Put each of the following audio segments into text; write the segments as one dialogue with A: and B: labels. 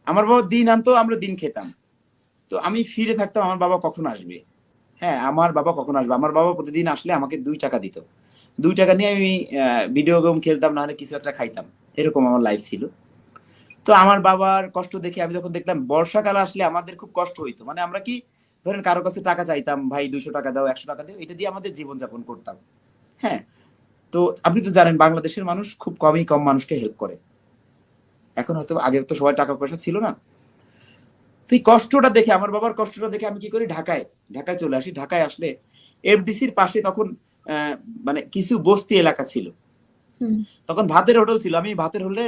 A: আমার বাবা দিন আনতো, আমরা দিন খেতাম। তো আমি ফিরে থাকতাম আমার বাবা কখন আসবে। হ্যাঁ, আমার বাবা কখন আসবে। আমার বাবা প্রতিদিন আসলে আমাকে 2 টাকা দিত। 2 টাকা নিয়ে আমি ভিডিও গেম খেলতাম, নাহলে কিছু একটা খাইতাম। এরকম আমার লাইফ ছিল। তো আমার বাবার কষ্ট দেখে আমি যখন দেখলাম বর্ষাকাল আসলে আমাদের খুব কষ্ট হইতো। মানে আমরা কি ধরেন কারো কাছে টাকা চাইতাম, ভাই 200 টাকা দাও, 100 টাকা দাও, এটা দিয়ে আমাদের জীবনযাপন করতাম। হ্যাঁ, তো আপনি তো জানেন বাংলাদেশের মানুষ খুব কম মানুষকে হেল্প করে। এখন হয়তো, আগে তো সবাই টাকা পয়সা ছিল না। তো এই কষ্টটা দেখে, আমার বাবার কষ্টটা দেখে আমি কি করি, ঢাকায় চলে আসি। ঢাকায় আসলে এফডিসির পাশে তখন আহ, মানে কিছু বস্তি এলাকা ছিল। তখন ভাতের হোটেল ছিল। আমি ভাতের হোটেলে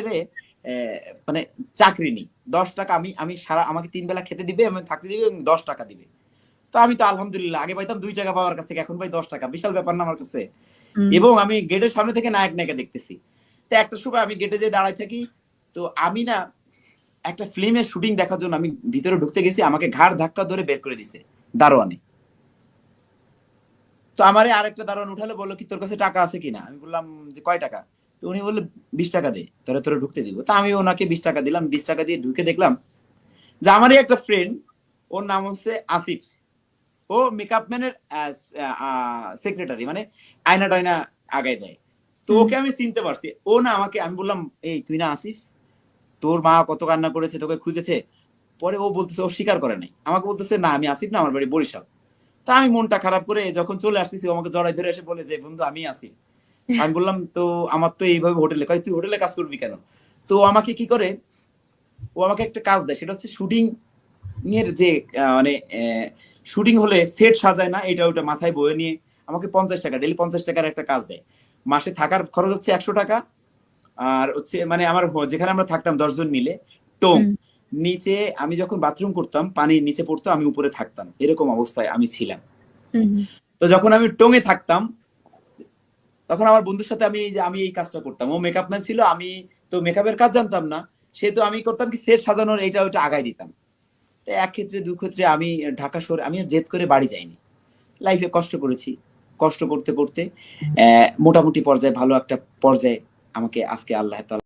A: মানে চাকরি নিই। 10 টাকা আমি আমি সারা, আমাকে 3 বেলা খেতে দিবে, আমি থাকতে দিবে এবং 10 টাকা দিবে। তো আমি তো আলহামদুলিল্লাহ, আগে পাইতাম 2 টাকা পাওয়ার কাছ থেকে, এখন পাই 10 টাকা, বিশাল ব্যাপার না আমার কাছে। এবং আমি গেটের সামনে থেকে নায়ক নায়িকা দেখতেছি। তো একটা সময় আমি গেটে যে দাঁড়াই থাকি, তো আমি না একটা ফিল্মের শুটিং দেখার জন্য আমি ভিতরে ঢুকতে গেছি, আমাকে ঘাড় ধাক্কা ধরে বের করে দিছে দারোয়ানে। তো আমারে আরেকটা দারোয়ান উঠালে, বললো কি তোর কাছে টাকা আছে কিনা। আমি বললাম যে কয় টাকা। তো উনি বললো 20 টাকা দে, তোরা তোরা ঢুকতে দিব। তা আমি ওনাকে 20 টাকা দিলাম। 20 টাকা দিয়ে ঢুকে দেখলাম যে আমারই একটা ফ্রেন্ড, ওর নাম হচ্ছে আসিফ। ও মেকআপ ম্যানের সেক্রেটারি, মানে আয়না টায়না আগায় দেয়। তো ওকে আমি চিনতে পারছি। ও না আমাকে, আমি বললাম এই তুই না আসিফ, তোর মা কত কান্না করেছে, তোকে খুঁজেছে। পরে ও বলতেছে, ও স্বীকার করে নাই, আমাকে বলতেছে না আমি আসিফ না, আমার বাড়ি বরিশাল। তা আমি মনটা খারাপ করে যখন চলে আসতেছি, ও আমাকে জড়াই ধরে এসে বলে যে বন্ধু আমি আসিফ। আমি বললাম তো আমার তো এইভাবে হোটেলে, কয় তুই হোটেলে কাজ করবি কেন। তো আমাকে কি করে, ও আমাকে একটা কাজ দেয়, সেটা হচ্ছে শুটিং এর যে মানে শুটিং হলে সেট সাজায় না, এটা ওটা মাথায় বয়ে নিয়ে আমাকে 50 টাকা, ডেলি 50 টাকার একটা কাজ দেয়। মাসে থাকার খরচ হচ্ছে 100 টাকা। আর হচ্ছে মানে আমার যেখানে আমরা থাকতাম 10 জন মিলে, টং নিচে, আমি যখন বাথরুম করতাম পানির নিচে পড়তো, আমি উপরে থাকতাম, এরকম অবস্থায় আমি ছিলাম। তো যখন আমি টঙে থাকতাম, তখন আমার বন্ধুর সাথে আমি এই কাজটা করতাম। ও মেকআপ ম্যান ছিল, আমি তো মেকআপের কাজ জানতাম না। সে তো আমি করতাম কি সেট সাজানোর, এটা ওইটা আগায় দিতাম। তো এক ক্ষেত্রে দু ক্ষেত্রে আমি ঢাকা শহরে আমি জেদ করে বাড়ি যাইনি। লাইফে কষ্ট করেছি। কষ্ট করতে করতে মোটামুটি পর্যায়ে, ভালো একটা পর্যায়ে আমাকে আজকে আল্লাহ তাআলা